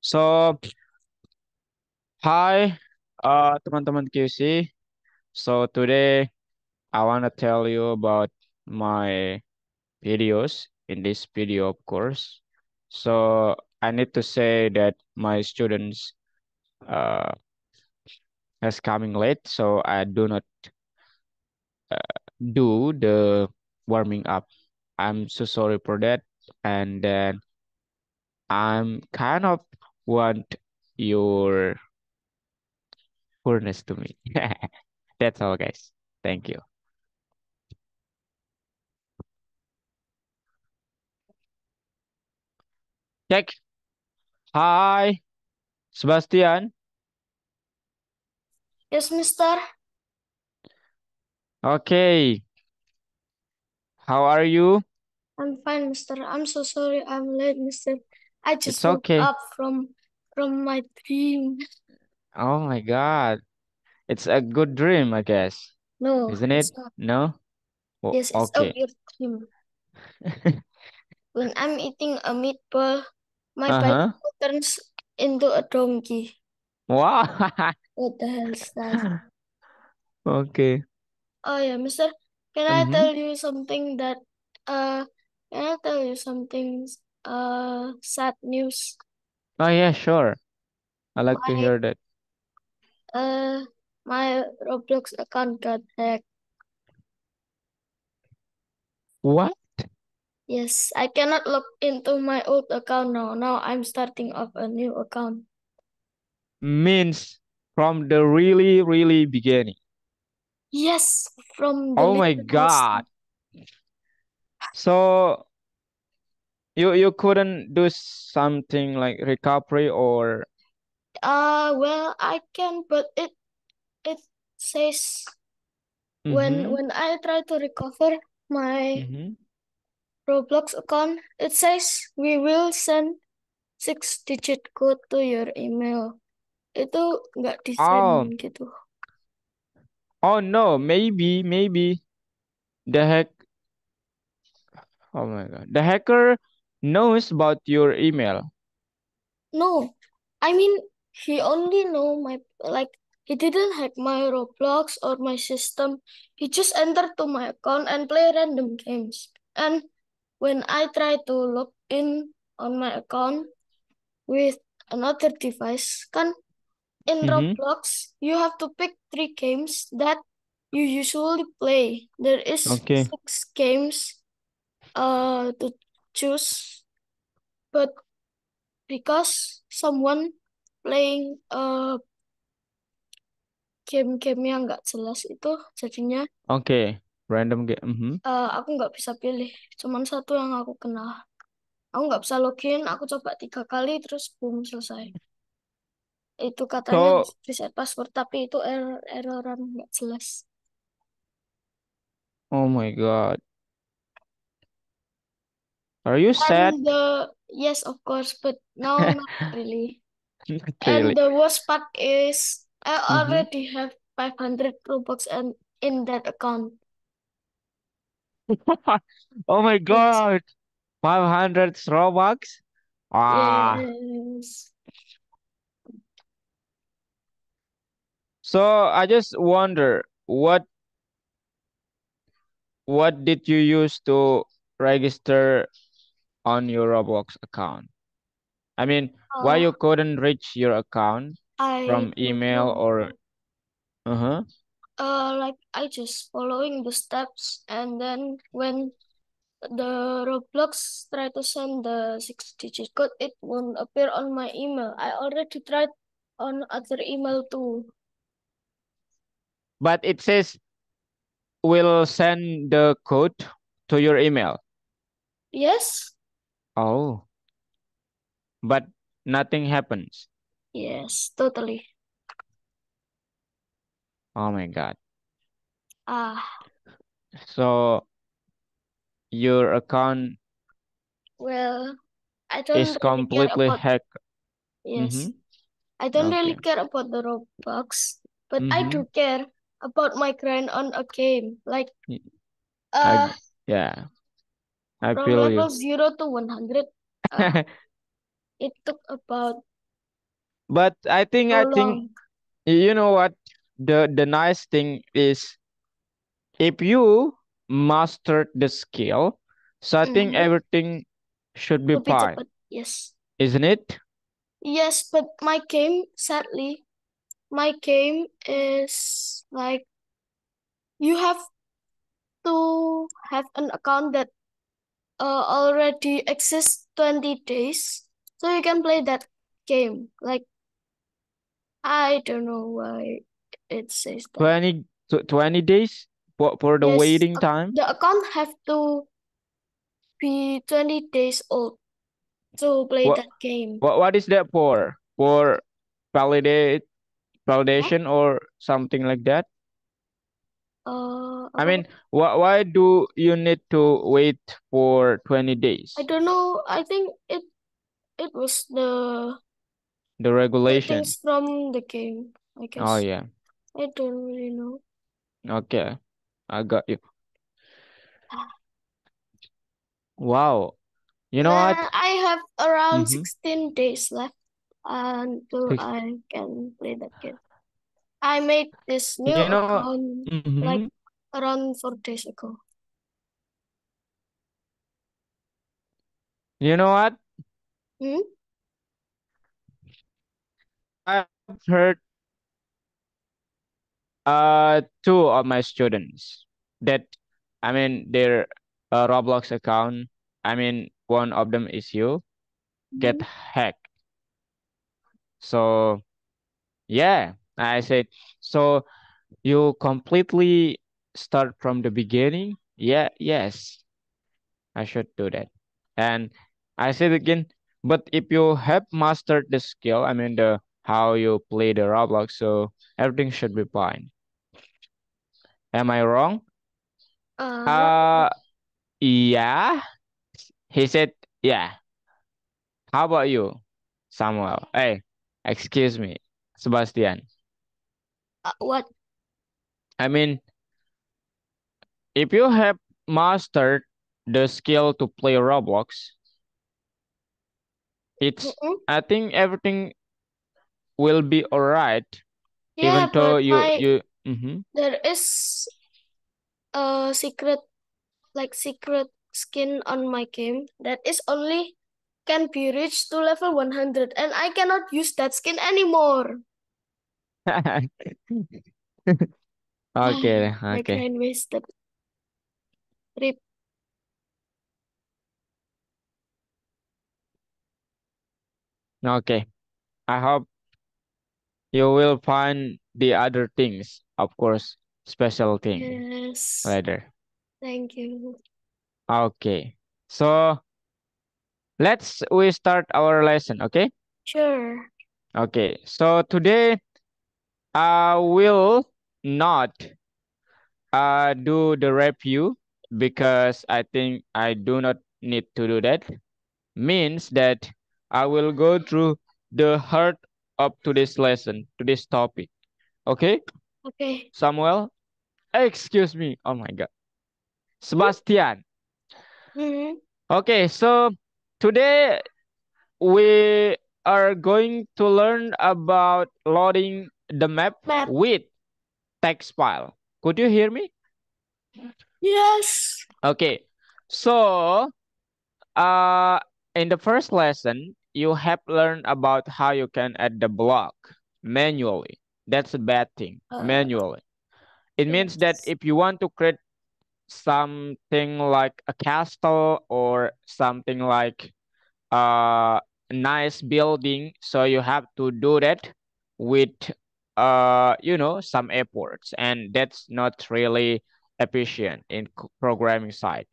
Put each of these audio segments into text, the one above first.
So, hi, teman-teman QC. So today I want to tell you about my videos in this video, of course. So I need to say that my students uh has coming late, so I do not do the warming up. I'm so sorry for that, and then I'm kind of want your poorness to me. That's all, guys. Thank you. Check. Hi, Sebastian. Yes, mister. Okay, how are you? I'm fine, mister. I'm so sorry I'm late, mister. I It's just woke okay. up from my dream. Oh my God. It's a good dream, I guess. No, Isn't it? it's not. No? Oh, Yes, it's a okay. weird dream. When I'm eating a meatball, my Uh-huh. bicycle turns into a donkey. Wow. What the hell is that? Okay. Oh yeah, mister. Can I Mm-hmm. tell you something that uh can I tell you something sad news? Oh yeah, sure. I like to My hear that. uh my Roblox account got hacked. What Yes, I cannot log into my old account now. Now I'm starting off a new account. means from the really, really beginning? Yes, from the Oh my literal God. start. So you couldn't do something like recovery or Well, I can, but it says mm-hmm. when I try to recover my Mm-hmm. Roblox account, it says we will send 6-digit code to your email. Itu nggak Oh, di-send gitu. oh no, maybe the hack. Oh my God. The hacker knows about your email. No, I mean he only know my like he didn't hack my Roblox or my system. He just entered to my account and play random games. And when I try to log in on my account with another device, kan in Mm-hmm. Roblox you have to pick 3 games that you usually play. There is Okay. 6 games to choose, but because someone playing game-game yang nggak jelas itu jadinya Okay. Random game. Mm-hmm. aku nggak bisa pilih, cuman satu yang aku kenal. Aku nggak bisa login, aku coba 3 kali terus boom selesai. Itu katanya So, reset password tapi itu erroran nggak jelas. oh my God. Are you sad? And the yes, of course, but now not really. Not And really. the worst part is I Mm-hmm. already have 500 Robux and in that account. Oh my Yes. God. 500 Robux? Ah. Yes. So I just wonder what did you use to register on your Roblox account? I mean, why Uh, you couldn't reach your account I from don't email know. or uh-huh. Like I just following the steps, and then when the Roblox try to send the 6-digit code, it won't appear on my email. I already tried on other email too. But it says will send the code to your email. Yes, Oh, but nothing happens. yes, totally. Oh my God. Ah, So your account well, I is don't really care completely about hacked. yes, Mm-hmm. I don't really Okay. care about the Roblox, but I Mm-hmm. do care about my grind on a game. Like I uh, yeah, I from feel you. level 0 to 100. Uh, it took about But so I think long. you know what the nice thing is if you mastered the skill, so I think Mm-hmm. everything should be Lebih fine, cepat. Yes. isn't it? Yes, but my game, sadly, my game is like you have to have an account that already exists 20 days, so you can play that game. Like, I don't know why it says that. 20 days for the Yes, waiting time. the account have to be 20 days old to play What that game. what is that for? For validate Huh? validation or something like that? I Apa? mean, why do you need to wait for 20 I days? don't know. I think it was the The regulation. settings from the game, I Oh guess. yeah. I don't really know. Okay. I got you. Wow. You know what? I have around Mm-hmm. 16 days left until I can play that game. I made this new You know, account like mm-hmm. around 4 days ago. You know what? Hmm? I've heard two of my students that I mean their Roblox account. I mean one of them is you get Mhm. hacked. So yeah, I said so you completely start from the beginning. Yeah, yes, I should do that. And I said again, but if you have mastered the skill, I mean the how you play the Roblox, so everything should be fine. Am I wrong? Not Uh yeah. He said, yeah. How about you, Samuel? Hey, excuse me, Sebastian. what? I mean, if you have mastered the skill to play Roblox, it's Mm-mm. I think everything will be alright. Yeah, Even though but my you mm-hmm. there is a secret skin on my game that is only can be reached to level 100 and I cannot use that skin anymore. Okay, My okay, brain wasted. Rip. okay. I hope you will find the other things, of course, special thing Yes. later. Thank you. Okay. So let's we start our lesson, okay? Sure. Okay. So today I will not do the review because I think I do not need to do that. Means that I will go through the heart of today's lesson, today's topic. Okay? Okay. Samuel? Excuse me. Oh my god. Hmm? Sebastian. Hmm. Okay, so today we are going to learn about loading the map Map. with text file. Could you hear me? Yes. Okay. So, uh, in the first lesson, you have learned about how you can add the block manually. That's a bad thing. Uh, Manually. It means that yes. if you want to create something like a castle or something like nice building, so you have to do that with some efforts, and that's not really efficient in programming side.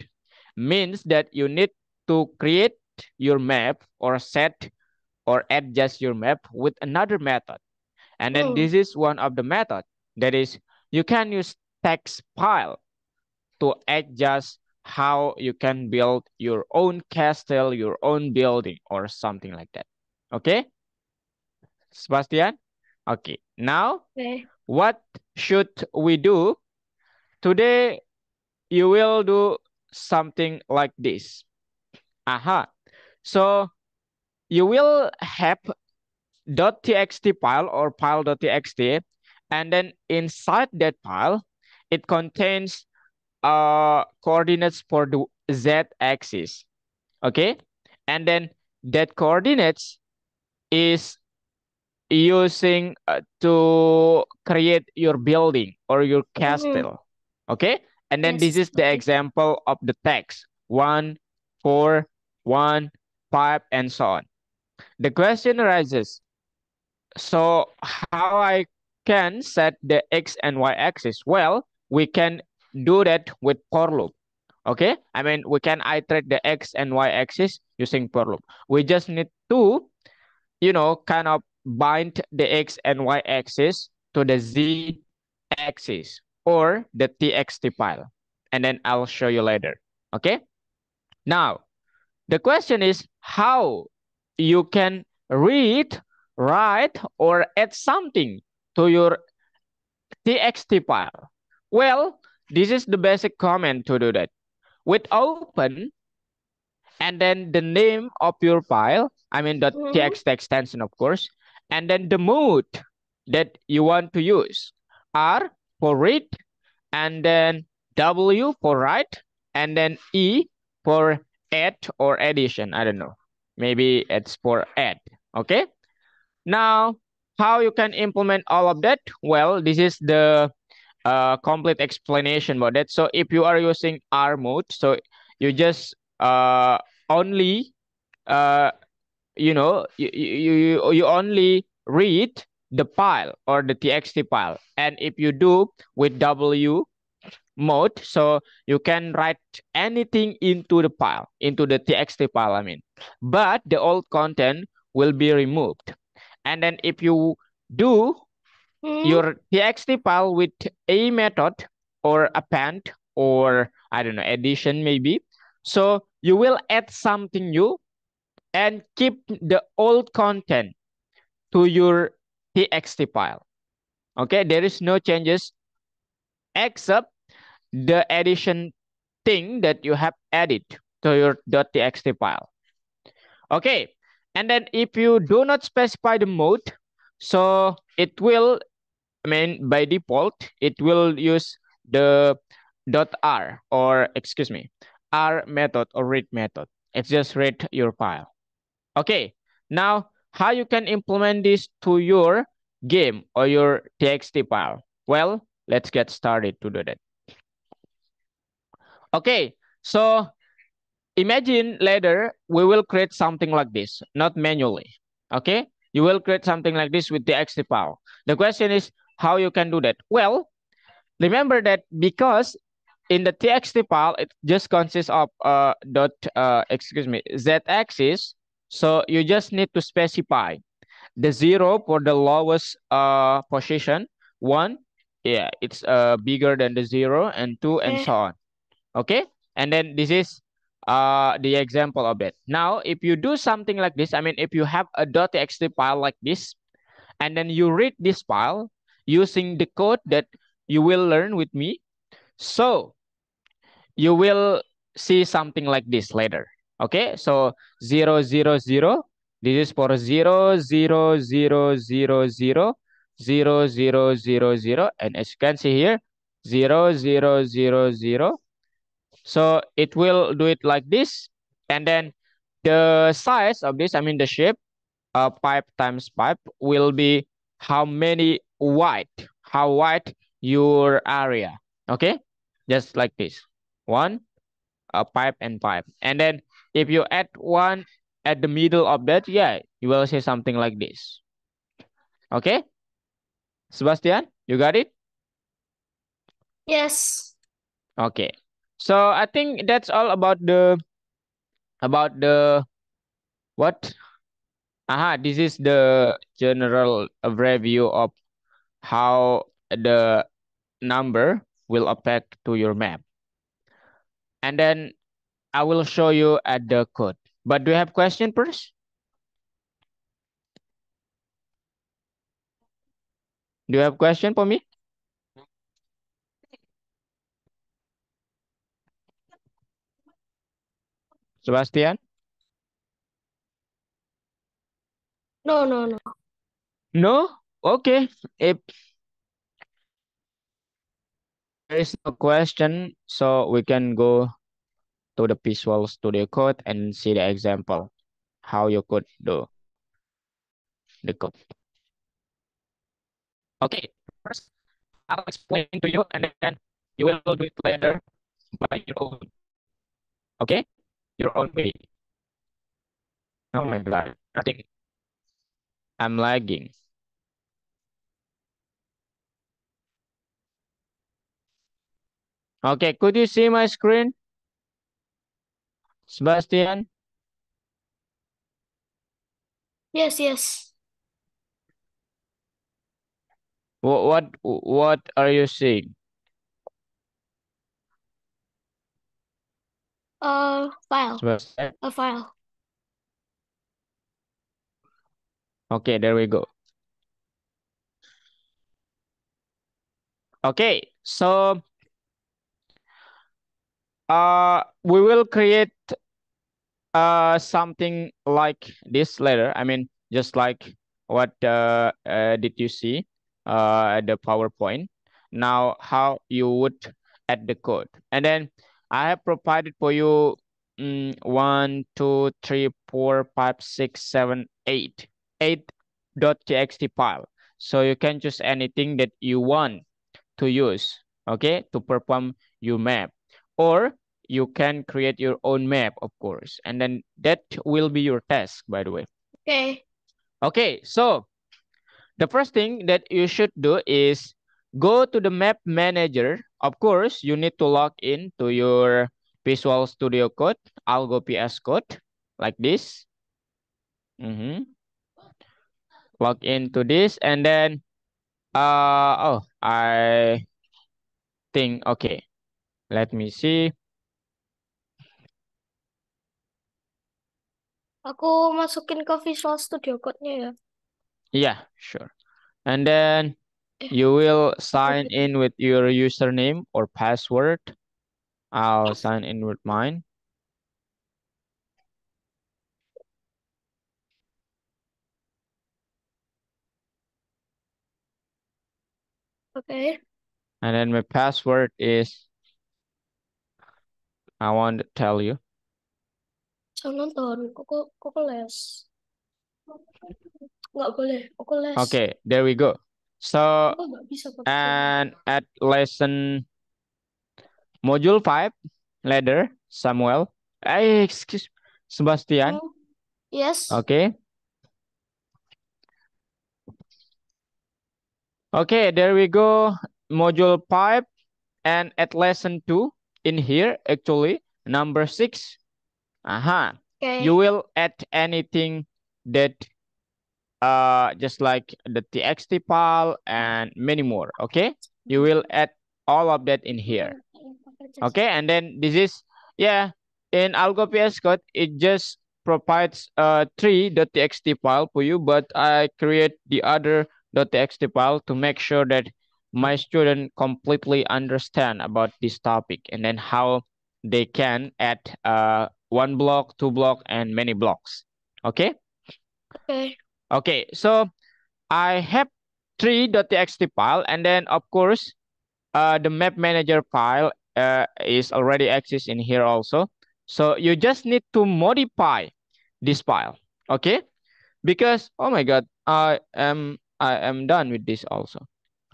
Means that you need to create your map or set or adjust your map with another method, and then Hmm. this is one of the method, that is you can use text file to adjust how you can build your own castle, your own building, or something like that. Okay, Sebastian? Okay, now Okay. what should we do? Today, you will do something like this. Aha. So, you will have .txt file or file.txt, and then inside that file, it contains coordinates for the z-axis. Okay, and then that coordinates is using to create your building or your Mm-hmm. castle. Okay, and then this Yes. is the Okay. example of the text 1 4 1 5 and so on. The question arises, so how I can set the x and y axis? Well, we can do that with for loop. Okay, I mean we can iterate the x and y axis using for loop. We just need to, kind of bind the x and y axis to the z axis or the txt file. And then I'll show you later. Okay. Now, the question is how you can read, write, or add something to your txt file. Well, this is the basic command to do that. With open and then the name of your file, I mean the Mm-hmm. txt extension, of course, and then the mode that you want to use. R for read, and then W for write, and then E for add or addition. I don't know. Maybe it's for add. Okay. Now, how you can implement all of that? Well, this is the complete explanation about that. So if you are using R mode, so you just only uh, you only read the file or the txt file, and if you do with W mode, so you can write anything into the file, into the txt file, I mean, but the old content will be removed. And then if you do Mm-hmm. your txt file with a method or append or I don't know addition maybe, so you will add something new and keep the old content to your txt file. Okay, there is no changes except the addition thing that you have added to your .txt file. Okay, and then if you do not specify the mode, so it will, I mean, by default, it will use the .r or excuse me, R method or read method. It's just read your file. Okay, now how you can implement this to your game or your txt file? Well, let's get started to do that. Okay, so imagine later we will create something like this, not manually. Okay, you will create something like this with the txt file. The question is how you can do that. Well, remember that because in the txt file it just consists of excuse me z-axis, so you just need to specify the 0 for the lowest position, 1, yeah, it's bigger than the 0, and 2 and Yeah. so on. Okay, and then this is the example of it. Now if you do something like this, I mean if you have a .txt file like this, and then you read this file using the code that you will learn with me, so you will see something like this later. Okay, so 000, this is for 000000000, and as you can see here 0000. So it will do it like this, and then the size of this, I mean the shape, pipe times pipe will be how many wide, how wide your area. Okay, just like this, one, a pipe and pipe, and then if you add one at the middle of that, yeah, you will see something like this. Okay, Sebastian, you got it? Yes. Okay, so I think that's all about the what. Aha, this is the general review of how the number will affect to your map. And then I will show you at the code. But do you have question first? Do you have question for me, Sebastian? No, no, no. No? Okay. If there is no question, so we can go to the Visual Studio Code and see the example how you could do the code. Okay, first I'll explain to you and then you will do it later by your own. Okay? Your own way. Oh my god, I think I'm lagging. Okay, could you see my screen? Sebastian? Yes, yes. What are you seeing? File. Sebastian? A file. Okay, there we go. Okay, so we will create something like this later. I mean, just like what did you see at the PowerPoint. Now, how you would add the code, and then I have provided for you 1, 2, 3, 4, 5, 6, 7, 8, 8.txt file. So you can choose anything that you want to use, okay, to perform your map, or you can create your own map, of course, and then that will be your task, by the way. Okay. Okay, so the first thing that you should do is go to the map manager. Of course, you need to log in to your Visual Studio Code, Algo PS Code, like this. Log into this, and then oh, I think, okay, let me see. Aku masukin ke Visual Studio Code-nya ya. Yeah, sure. And then you will sign in with your username or password. I'll sign in with mine. Okay. And then my password is, I want to tell you. Saya nonton, kok les. Nggak boleh, aku les. Okay, there we go. So, Aku nggak bisa pakai and at lesson module 5, ladder, Samuel. Excuse, Sebastian. Yes. Okay. Okay, there we go. Module 5, and at lesson 2 in here, actually, number 6. Aha. Okay. You will add anything that just like the txt file and many more. Okay, you will add all of that in here. Okay, and then this is, yeah, in Algo PS Code it just provides 3.txt file for you, but I create the other .txt file to make sure that my student completely understand about this topic, and then how they can add one block, two block, and many blocks. Okay. Okay. Okay, so I have 3.txt file, and then of course the map manager file is already exists in here also. So you just need to modify this file. Okay, because oh my god, I am done with this also.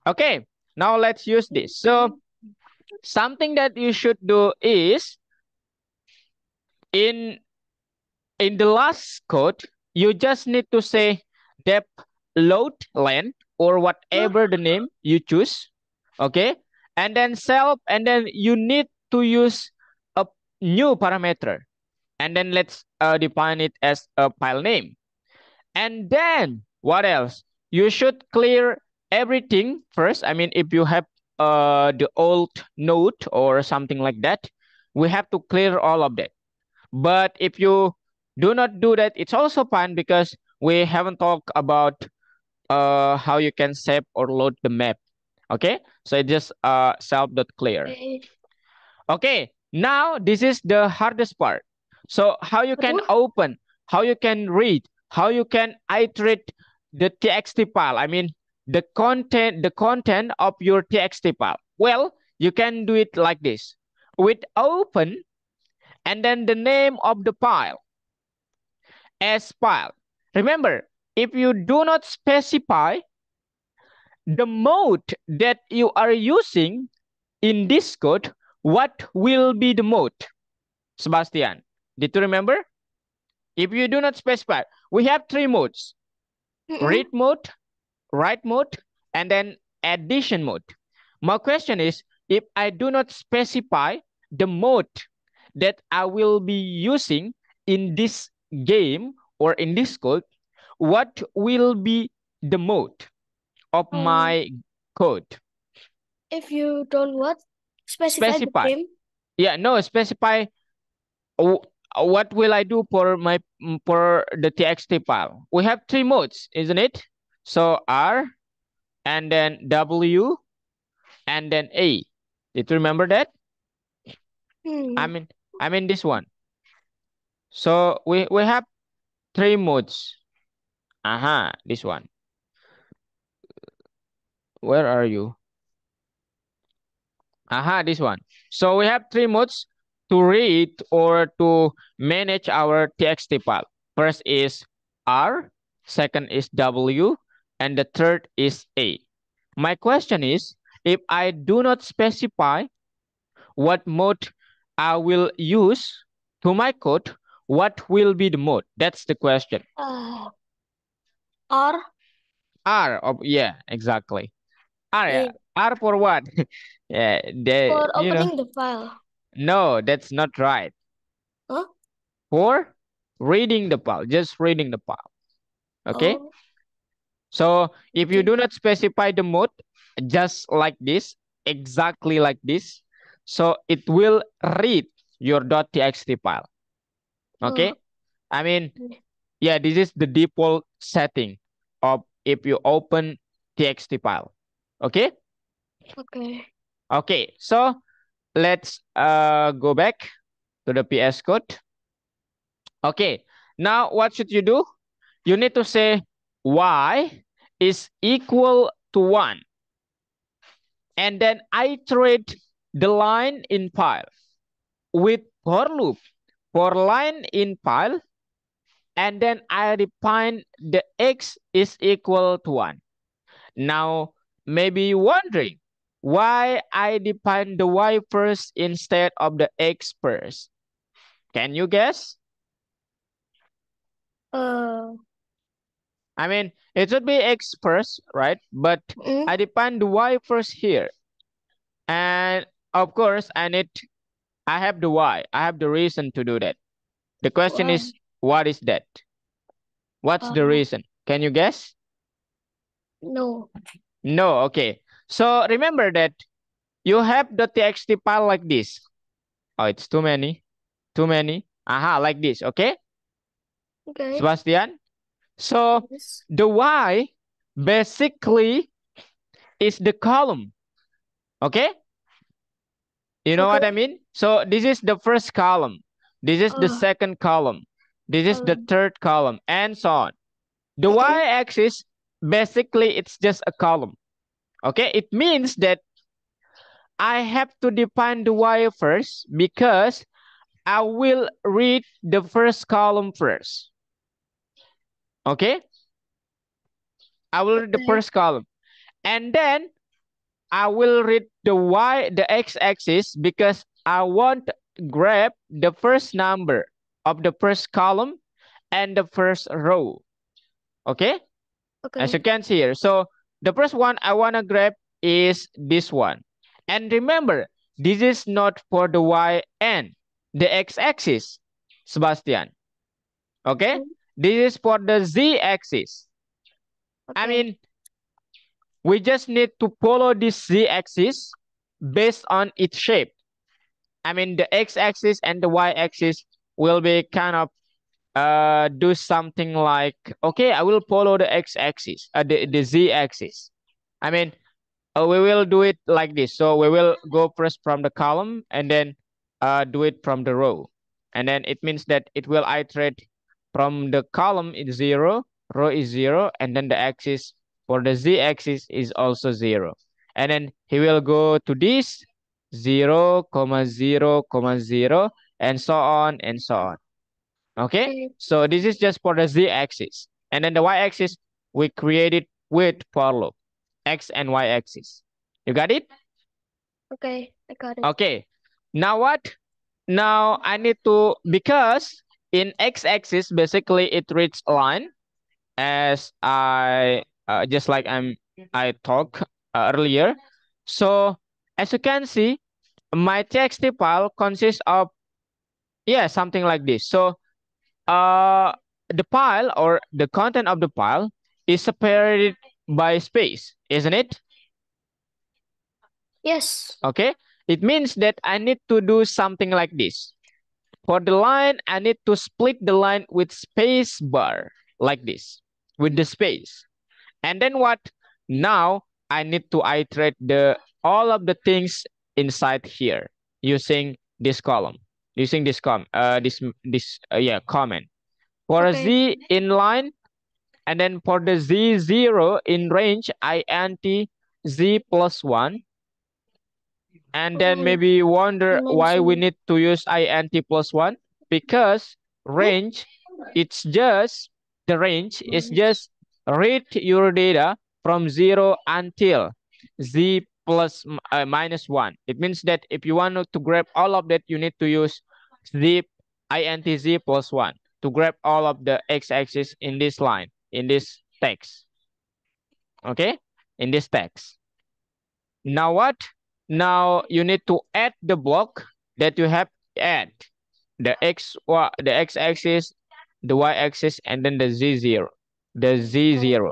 Okay, now let's use this. So something that you should do is in the last code, you just need to say depth load length or whatever the name you choose. Okay, and then self, and then you need to use a new parameter, and then let's define it as a file name. And then what else? You should clear everything first. I mean, if you have the old node or something like that, we have to clear all of that. But if you do not do that, it's also fine, because we haven't talked about how you can save or load the map. Okay, so it just self.clear. Okay. Okay, now this is the hardest part. So how you can open, how you can read, how you can iterate the txt file. I mean the content of your txt file. Well, you can do it like this with open and then the name of the file as file. Remember, if you do not specify the mode that you are using in this code, what will be the mode? Sebastian, did you remember? If you do not specify, we have three modes: read mode, write mode, and then addition mode. My question is, if I do not specify the mode that I will be using in this game or in this code, what will be the mode of my code? If you don't what? Specify the Specify. game? Yeah, no, specify what will I do for my for the txt file. We have three modes, isn't it? So R and then W and then A. Did you remember that? I mean this one. So we have three modes. This one. Where are you? This one. So we have three modes to read or to manage our txt file. First is R, second is W, and the third is A. My question is, if I do not specify what mode I will use to my code, what will be the mode? That's the question. R. Yeah, exactly. R, Yeah. R for what? Yeah, For opening the file. No, that's not right. Huh? For reading the file, just reading the file. Okay. Oh. So if you do not specify the mode, just like this, exactly like this, so it will read your .txt file. Okay. I mean, yeah, this is the default setting of if you open txt file. Okay. Okay. So let's go back to the PS Code. Okay. Now what should you do? You need to say y is equal to 1. And then iterate the line in file with for loop for line in file. And then I define the x is equal to 1. Now, maybe you're wondering why I define the y first instead of the x first. Can you guess? I mean, it should be x first, right? But I define the y first here. And of course, I have the why. I have the reason to do that. The question is, what is that? What's the reason? Can you guess? No. No, okay. So remember that you have the txt file like this. Oh, it's too many. Too many. Like this, okay? Okay. Sebastian? So yes. The y basically is the column. Okay? You know what I mean? So this is the first column. This is the second column. This is the third column, and so on. The y-axis, basically, it's just a column. Okay? It means that I have to define the y first because I will read the first column first. Okay? I will read the first column. And then I will read the x-axis because I want to grab the first number of the first column and the first row. Okay? As you can see here. So the first one I want to grab is this one. And remember, this is not for the y and the x-axis, Sebastian. Okay? This is for the z-axis. I mean, we just need to follow this z-axis based on its shape. I mean, the x-axis and the y-axis will be kind of do something like, okay, I will follow the x-axis, the z-axis. I mean, we will do it like this. So we will go first from the column and then do it from the row. And then it means that it will iterate from the column in 0 rho is 0, and then the axis for the z-axis is also 0. And then he will go to this 0, 0, 0, and so on and so on. Okay, Okay. so this is just for the z-axis. And then the y-axis, we create it with for loop, x and y-axis. You got it? Okay, I got it. Okay, now what? Now I need to, because in x-axis, basically it reads a line, as I just like I talked earlier. So as you can see, my txt file consists of, yeah, something like this. So the file or the content of the file is separated by space, isn't it? Yes. Okay, it means that I need to do something like this. For the line, I need to split the line with space bar, like this, with the space. And then what? Now I need to iterate the all of the things inside here using this column, using this comment. For a Okay. z inline, and then for the z0 in range, int z plus 1. And then Mm, maybe you wonder why we mention. need to use int plus 1, because Hmm? range, it's just, the range is just read your data from 0 until z plus minus 1. It means that if you want to grab all of that, you need to use z int z plus 1 to grab all of the x-axis in this line, in this text. Okay, in this text. Now what? Now you need to add the block that you have add the the x-axis, the y-axis, and then the z0, the Oh, z0.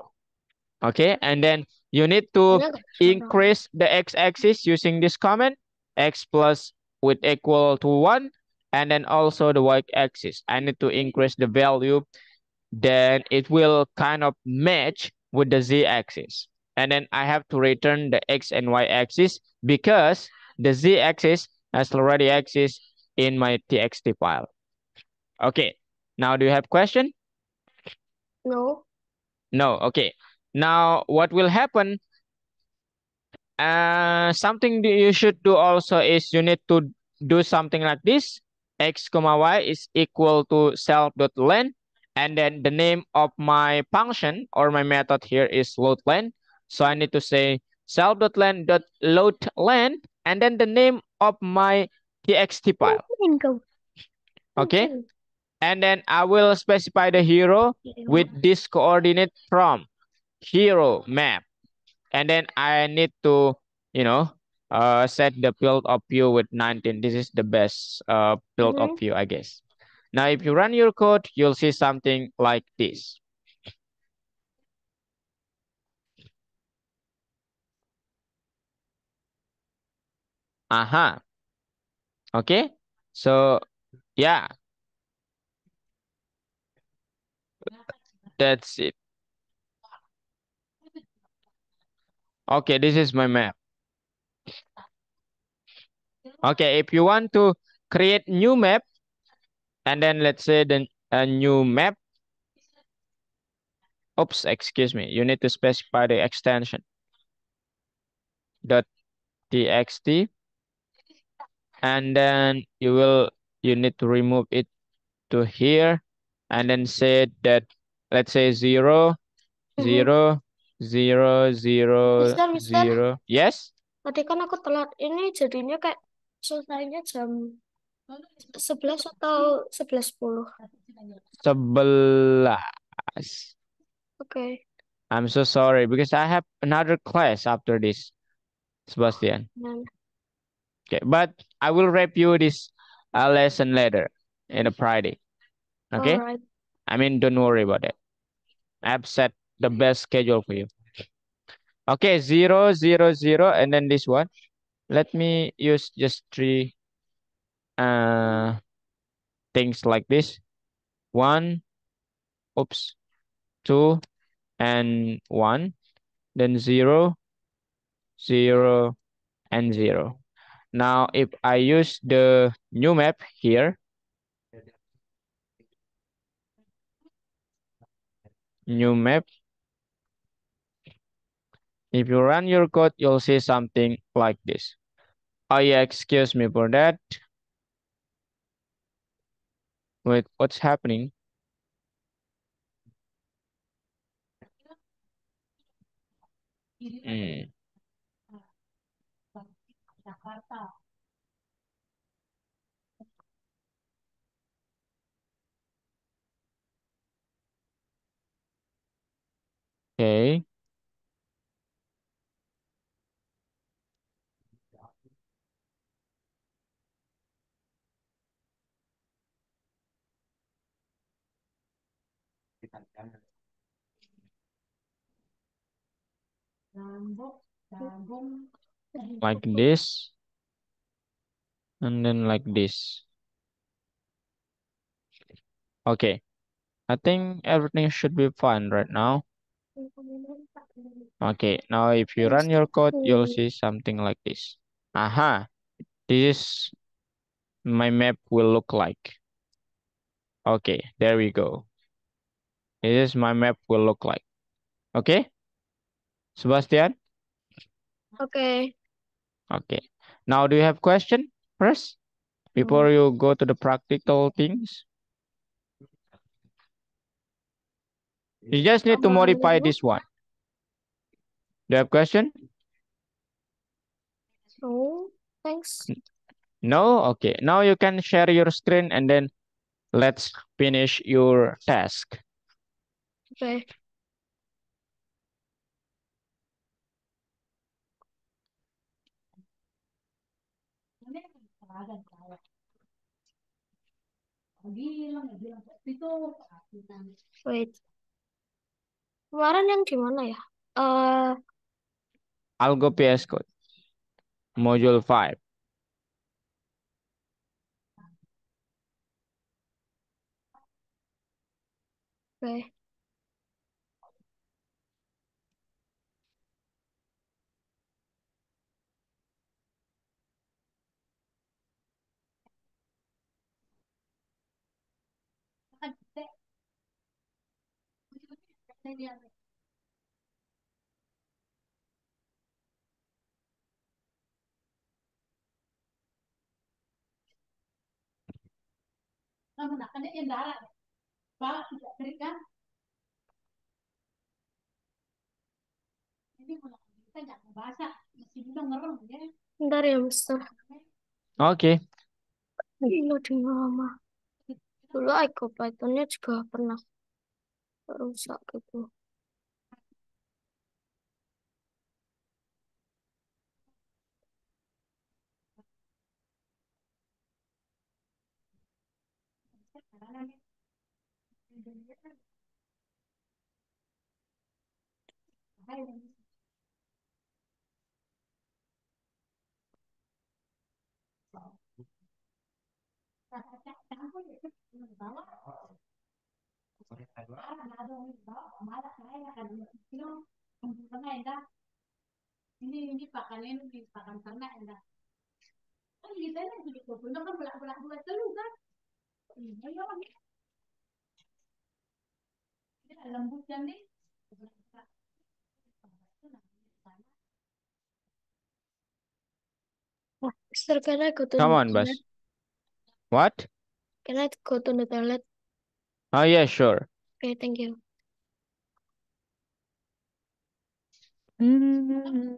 Okay, and then you need to soalnya nggak bisa dong. increase the x-axis using this command, x plus with equal to 1, and then also the y-axis. I need to increase the value, then it will kind of match with the z-axis. And then I have to return the x and y-axis because the z-axis has already exists in my txt file. Okay, now do you have question? No. No, okay. Now what will happen, something that you should do also is you need to do something like this. X comma y is equal to self.len, and then the name of my function or my method here is loadlen. So I need to say self.len.loadlen, and then the name of my txt file. Go. Okay, and then I will specify the hero with this coordinate from hero map. And then I need to, you know, set the field of view with 19. This is the best field of view, I guess. Now, if you run your code, you'll see something like this. Aha. Okay. So, yeah, that's it. Okay, this is my map. Okay, if you want to create new map, and then let's say the a new map. Oops, excuse me. You need to specify the extension .txt, and then you need to remove it to here, and then say that, let's say 0, 0, 0, 0, Mister, 0. Yes, tadi kan aku telat. Ini jadinya kayak selesainya jam 11 atau 11.10. 11. Oke. I'm so sorry because I have another class after this, Sebastian. Nah, Okay, but I will review this lesson later in a Friday. Okay, alright. I mean, don't worry about it. I've set the best schedule for you. Okay, 0, 0, 0, and then this one. Let me use just three uh things like this. 1, oops, 2, and 1. Then 0, 0, and 0. Now, if I use the new map here, New map. If you run your code, you'll see something like this. Oh yeah, excuse me for that. Wait, what's happening? Hmm. Okay. Like this, and then like this. Okay. I think everything should be fine right now. Okay, now if you run your code, you'll see something like this. Aha, this is my map will look like. Okay, there we go. This is my map will look like. Okay, Sebastian? Okay. Okay. Now, do you have question first before No. you go to the practical things? You just need to Tambahannya modify dulu. this one. Do you have question? No. Thanks. No? Okay. Now you can share your screen and then let's finish your task. Okay. Wait. Kemarin yang gimana ya? Eh, I'll go PS Code, module 5. oke. Bentar ya, Mister. Okay. Ini loading lama. Dulu Iko Python-nya juga pernah rusak gitu. Oh, Mister, can I go to Come the on, toilet? Bas. What? Can I go to the toilet? Oh, yeah, sure. Okay, thank you. Mm.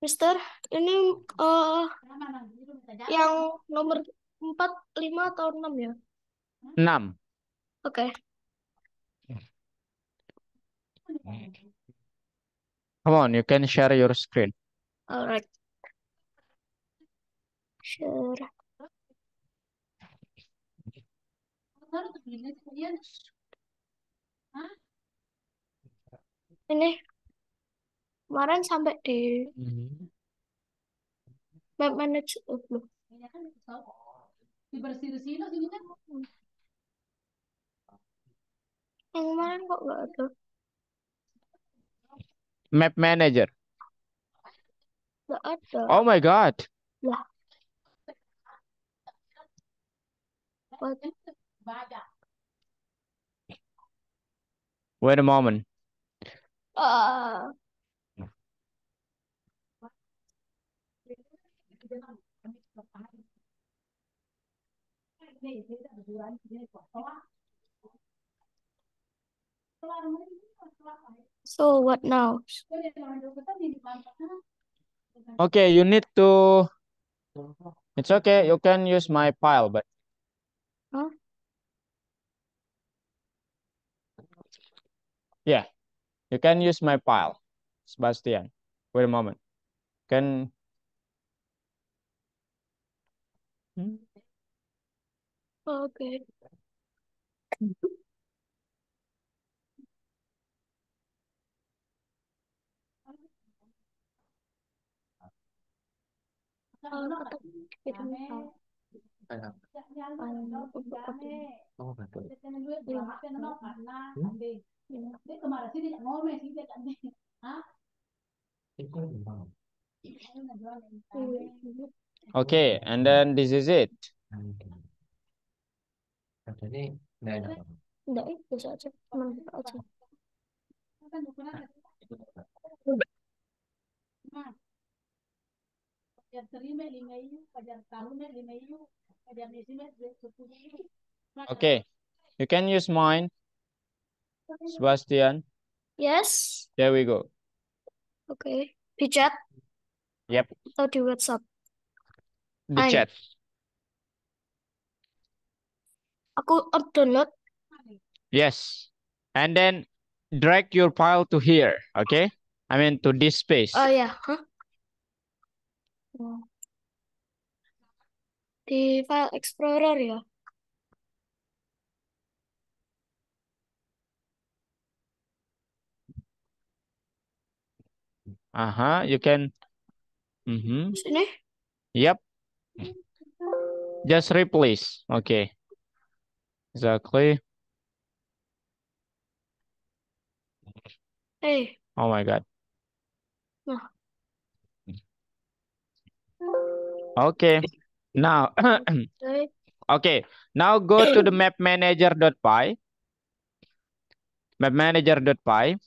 Mister, ini yang nomor 4, 5 atau 6 ya? 6. Oke. Come on, you can share your screen. Alright. Sure. Ini kemarin sampai di map manager. Belum. Yang kemarin kok nggak ada? Map manager. Nggak ada. Oh my God. Lah, what? Wait a moment. Ah, so what now? Okay, you need to. It's okay. You can use my file, but Huh? yeah, you can use my file, Sebastian. Wait a moment. Can. Oke. Kata kirim file. File untuk copy. Link. Okay, and then this is it. Enggak, bisa aja. Teman buka aja. Okay, you can use mine, Sebastian. Yes. There we go. Oke. Di chat Yep, atau di WhatsApp? the Hai. chat. Aku download. Yes, and then drag your file to here. Okay, I mean to this space. Oh ya, hah? Oh. Di file Explorer ya. You can. Sini. Yep, just replace. Okay, exactly. Eh, Oh my God. nah. Okay, now. Oke. Okay, now go to the map manager.py. Map manager.py.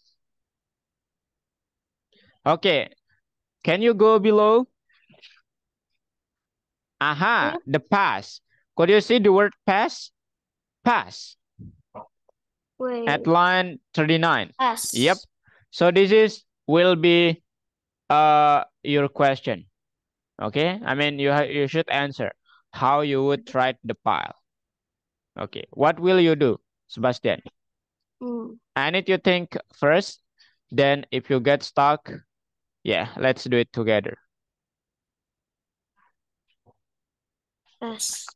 Okay, can you go below? Hmm? The pass. Could you see the word pass? Pass at Wait. line 39. S. Yep. So this is will be your question. Okay, I mean you should answer how you would write the file. Okay, what will you do, Sebastian? I need you think first. Then if you get stuck, yeah, let's do it together. S.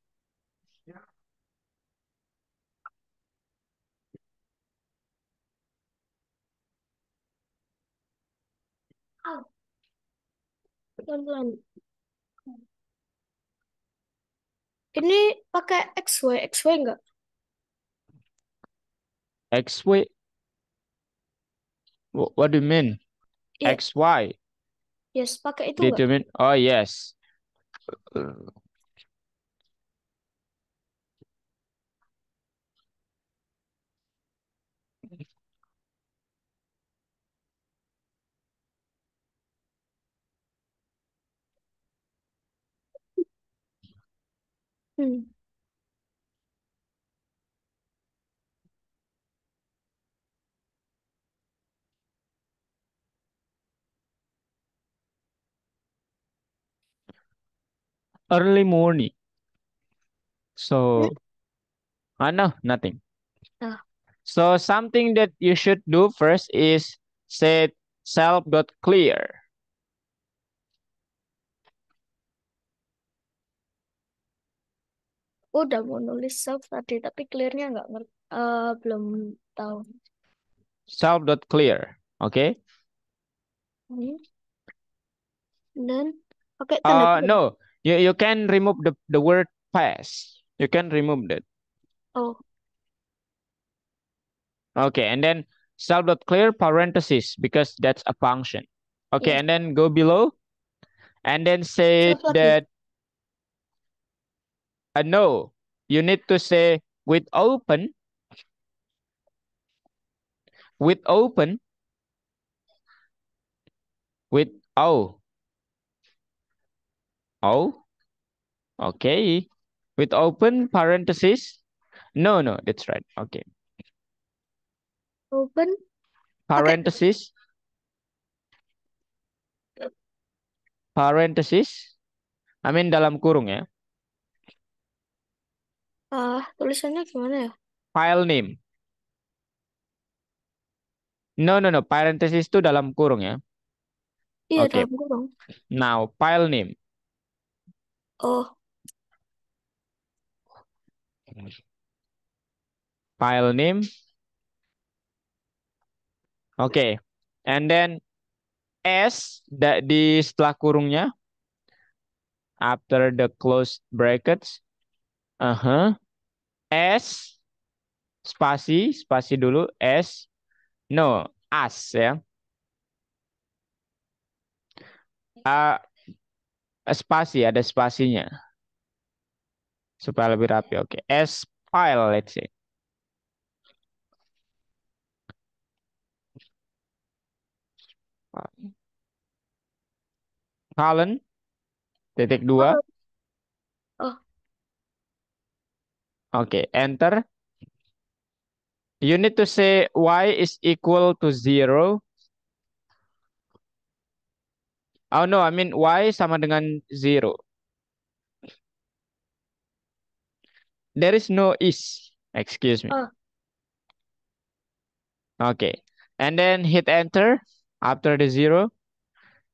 Pelan-pelan. Ini pakai XY, XY enggak? XY. What do you mean? Iya, XY. yes, pakai itu Did enggak? you mean? Oh yes. Uh, Hmm. Early morning. Hmm? So, no, nothing. Ah, So something that you should do first is set self.clear. udah mau nulis self tadi, tapi clearnya nggak ngerti. Belum tahu. Self.clear. Okay. Hmm. Dan pakai tanda kurung. No, you can remove the word pass. You can remove that. Oh, Okay, and then self.clear parenthesis because that's a function. Okay, yes. and then go below and then say Self lagi. that no. You need to say with open, with oh, oh, okay. With open parenthesis. No, no, that's right. Okay. Open. Pakai Parenthesis, parenthesis. I mean dalam kurung ya. tulisannya gimana ya? File name. No, no, no. Parenthesis itu dalam kurung ya. Iya, Okay. dalam kurung. Now, file name. Oh, File name. Okay. And then S di setelah kurungnya after the closed brackets. S spasi dulu S. No, as ya. Uh, spasi ada spasinya supaya lebih rapi. Oke. S file let's say. Colon titik dua. oh, oh, Oke, enter. You need to say y is equal to 0. Oh no, I mean y sama dengan 0. There is no is. Excuse me. oh. Okay. And then hit enter after the 0.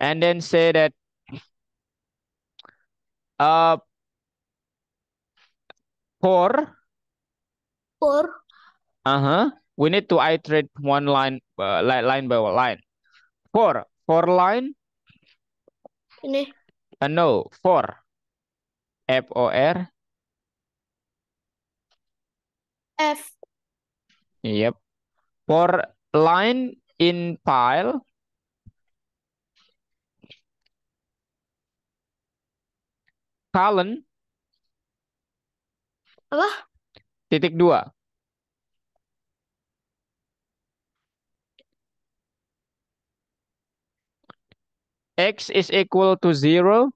And then say that uh for For we need to iterate one line line by line. For line ini no for. F. Yep. For line in file colon Apa? titik 2. X is equal to 0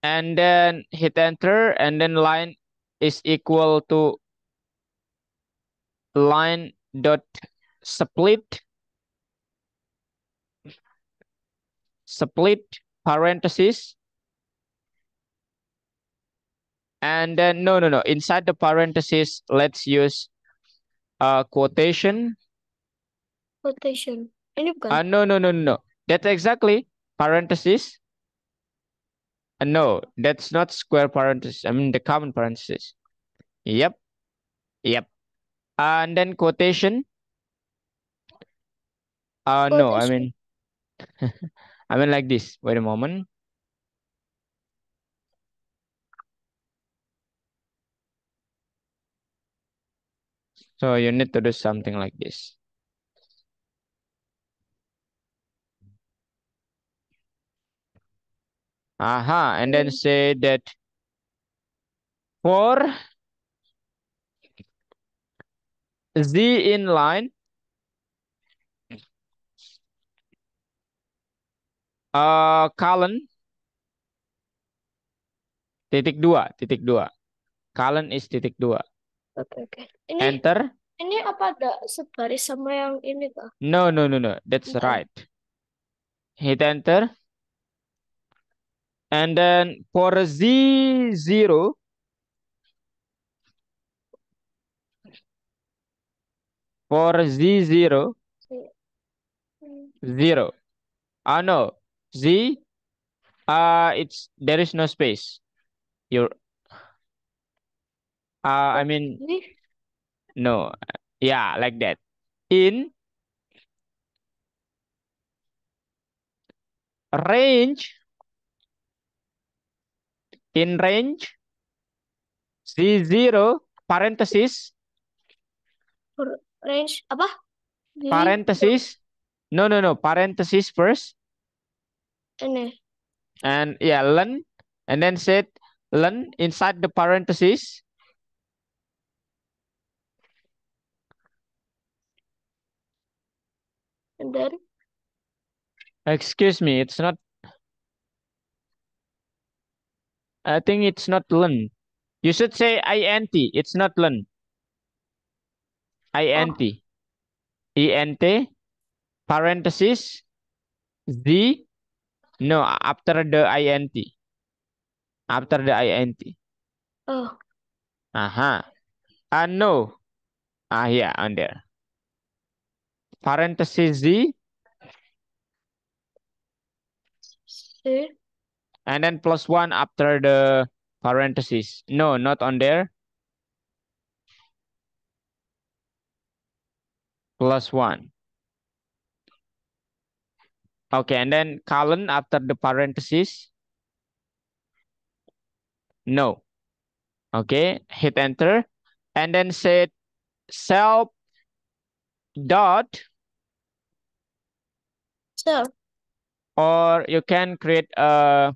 and then hit enter and then line is equal to line dot split split parenthesis and then no inside the parenthesis let's use quotation. Quotation. Ini bukan. No, that's exactly parenthesis. No, that's not square parenthesis, I mean the common parenthesis. Yep, yep. And then quotation. No, I Quotation. mean I mean like this. Wait a moment. So you need to do something like this. Aha, and then Hmm. say that for Z inline, colon titik dua, titik dua. Colon is titik dua. Oke. Enter. Ini apa ada sebaris sama yang ini kah? No, no, no, no. That's Enggak ya? right. Hit enter. And then for Z0, for Z0, Hmm. 0. No. Z, it's, there is no space. You're, I mean, Ini no. Yeah, like that. In range, in range, Z0, parenthesis, range apa? Jadi parenthesis. No, no, no. Parenthesis first. ini. And yeah, len. And then set len inside the parenthesis. And then Excuse me, it's not, I think it's not len. You should say int. It's not len. oh Int. Int. Parenthesis. Z. No, after the int. After the int. oh Aha. No. Yeah, on there. Parenthesis Z. see. And then plus one after the parenthesis. No, not on there. Plus one. Okay, and then colon after the parenthesis. No. Okay, hit enter. And then set self dot, So or you can create a,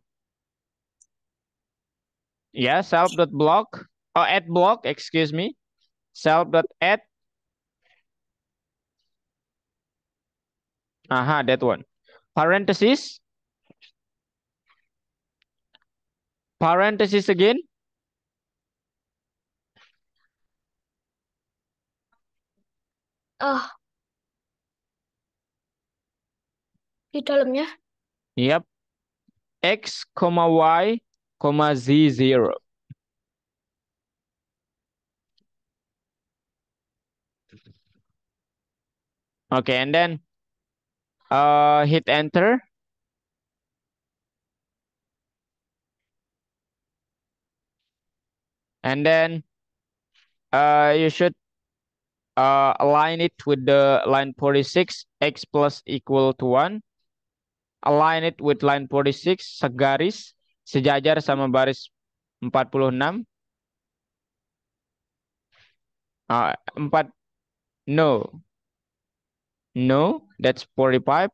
yeah, self dot block or add block, excuse me. Self dot add. Aha, that one. Parenthesis. Parenthesis again. ah di dalamnya. Yep. X, Y, Z0. Okay, and then hit enter. And then you should align it with the line 46, X plus equal to 1. Align it with line 46, segaris, sejajar sama baris 46. 4, no. No, that's 45.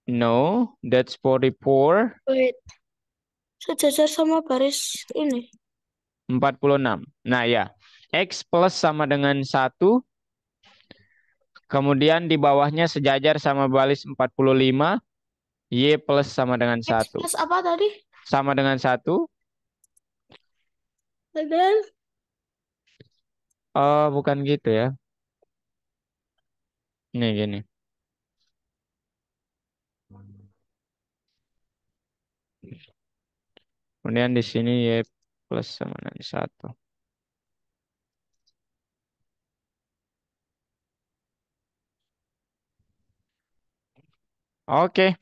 No, that's 44. Wait, sejajar sama baris ini. 46. Nah ya, X plus sama dengan 1. Kemudian di bawahnya sejajar sama baris 45. Y plus sama dengan X 1. plus apa tadi? Sama dengan 1. And then Oh, bukan gitu ya. Nih gini. Kemudian di sini Y plus sama dengan 1. Okay,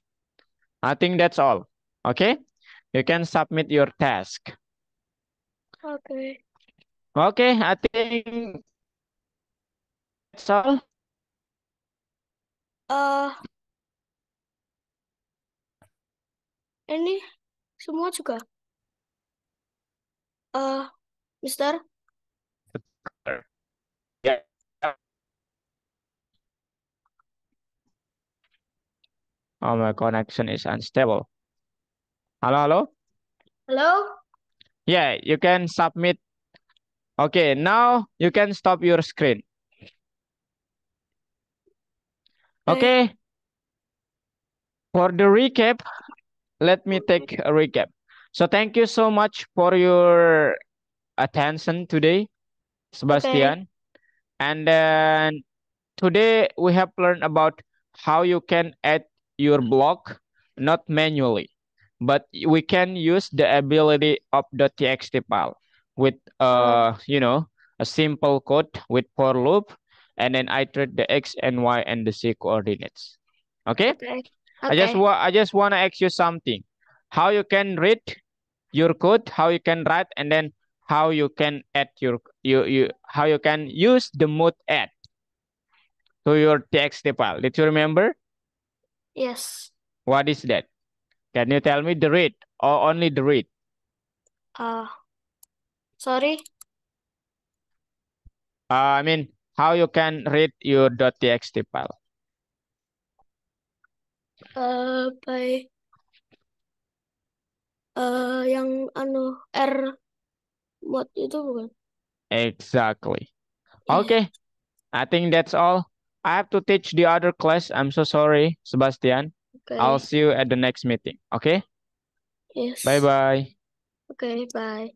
I think that's all. Okay, you can submit your task. okay. Okay, I think that's all. Ini semua juga. Mister, Yeah. Oh, my connection is unstable. Halo, halo. halo? Yeah, you can submit. Okay, now you can stop your screen. Eh, Okay, for the recap, let me take a recap. So thank you so much for your attention today, Okay. Sebastian. And then today we have learned about how you can add your block not manually, but we can use the ability of the txt file with Uh, a simple code with for loop, and then iterate the x and y and the z coordinates. Okay? okay. Okay. I just want to ask you something. How you can read your code, how you can write, and then how you can add you how you can use the mode add to your txt file. Did you remember? Yes. What is that? Can you tell me the read or only the read? Uh, sorry. I mean, how you can read your .txt file? By yang R mod itu bukan? Exactly. Iya. Okay, I think that's all. I have to teach the other class. I'm so sorry, Sebastian. I'll Okay. see you at the next meeting. Okay? Bye Yes. bye. Okay. Bye.